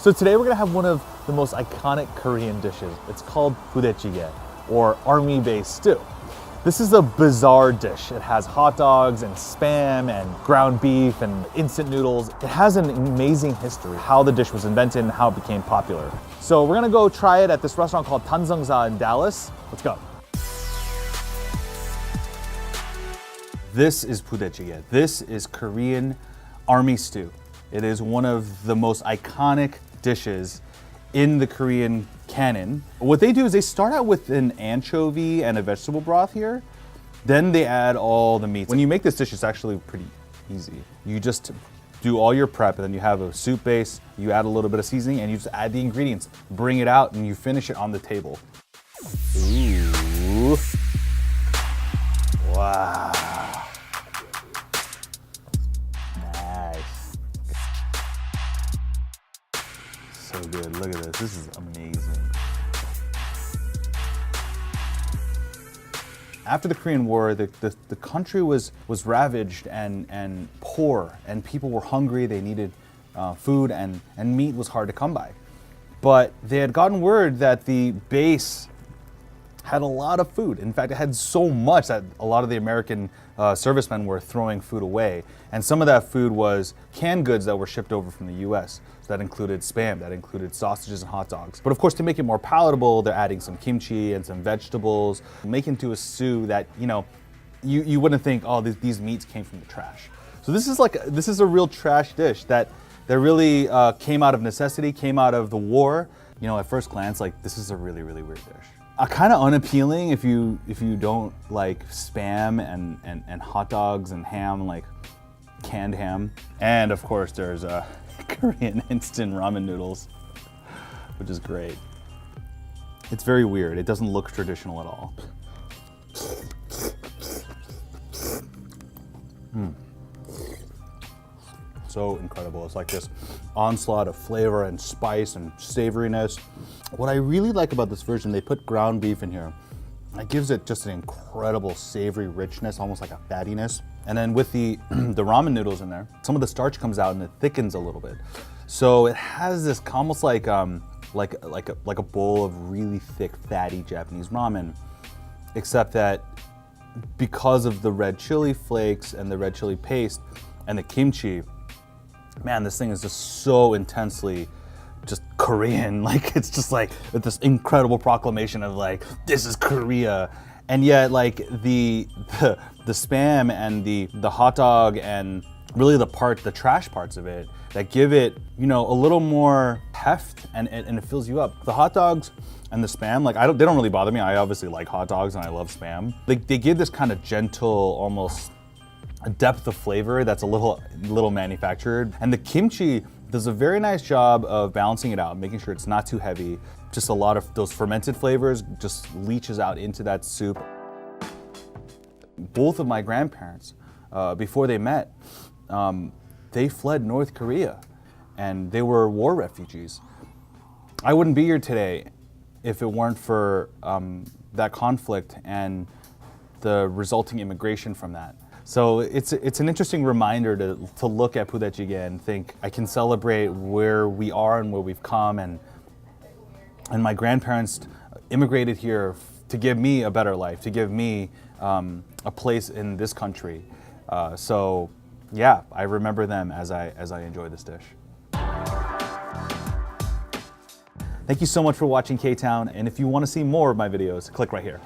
So today we're gonna have one of the most iconic Korean dishes. It's called budae-jjigae, or army-based stew. This is a bizarre dish. It has hot dogs and spam and ground beef and instant noodles. It has an amazing history, how the dish was invented and how it became popular. So we're gonna go try it at this restaurant called Tanseongsa in Dallas. Let's go. This is budae-jjigae. This is Korean army stew. It is one of the most iconic dishes in the Korean canon. What they do is they start out with an anchovy and a vegetable broth here. Then they add all the meats. When you make this dish, it's actually pretty easy. You just do all your prep, and then you have a soup base, you add a little bit of seasoning, and you just add the ingredients, bring it out, and you finish it on the table. Ooh. Wow. So good, look at this, this is amazing. After the Korean War, the country was ravaged and poor, and people were hungry, they needed food, and meat was hard to come by. But they had gotten word that the base had a lot of food. In fact, it had so much that a lot of the American servicemen were throwing food away. And some of that food was canned goods that were shipped over from the US. So that included spam, that included sausages and hot dogs. But of course, to make it more palatable, they're adding some kimchi and some vegetables, making into a stew that, you know, you wouldn't think, oh, these meats came from the trash. So this is a real trash dish that really came out of necessity, came out of the war. You know, at first glance, like, this is a really, really weird dish. Kind of unappealing if you don't like spam and hot dogs and ham, like canned ham. And of course there's Korean instant ramen noodles, which is great. It's very weird. It doesn't look traditional at all. So incredible. It's like this onslaught of flavor and spice and savoriness. What I really like about this version, they put ground beef in here. It gives it just an incredible savory richness, almost like a fattiness. And then with the ramen noodles in there, some of the starch comes out and it thickens a little bit. So it has this almost like a bowl of really thick, fatty Japanese ramen, except that because of the red chili flakes and the red chili paste and the kimchi, man, this thing is just so intensely just Korean. Like, it's just like this incredible proclamation of like, this is Korea. And yet, like, the spam and the hot dog and really the trash parts of it that give it, you know, a little more heft and it fills you up. The hot dogs and the spam, like, they don't really bother me. I obviously like hot dogs and I love spam. They give this kind of gentle, almost a depth of flavor that's a little manufactured. And the kimchi does a very nice job of balancing it out, making sure it's not too heavy. Just a lot of those fermented flavors just leaches out into that soup. Both of my grandparents, before they met, they fled North Korea and they were war refugees. I wouldn't be here today if it weren't for that conflict and the resulting immigration from that. So it's an interesting reminder to look at budae-jjigae and think, I can celebrate where we are and where we've come, and my grandparents immigrated here to give me a better life, to give me a place in this country. So yeah, I remember them as I enjoy this dish. Thank you so much for watching K-Town, and if you want to see more of my videos, click right here.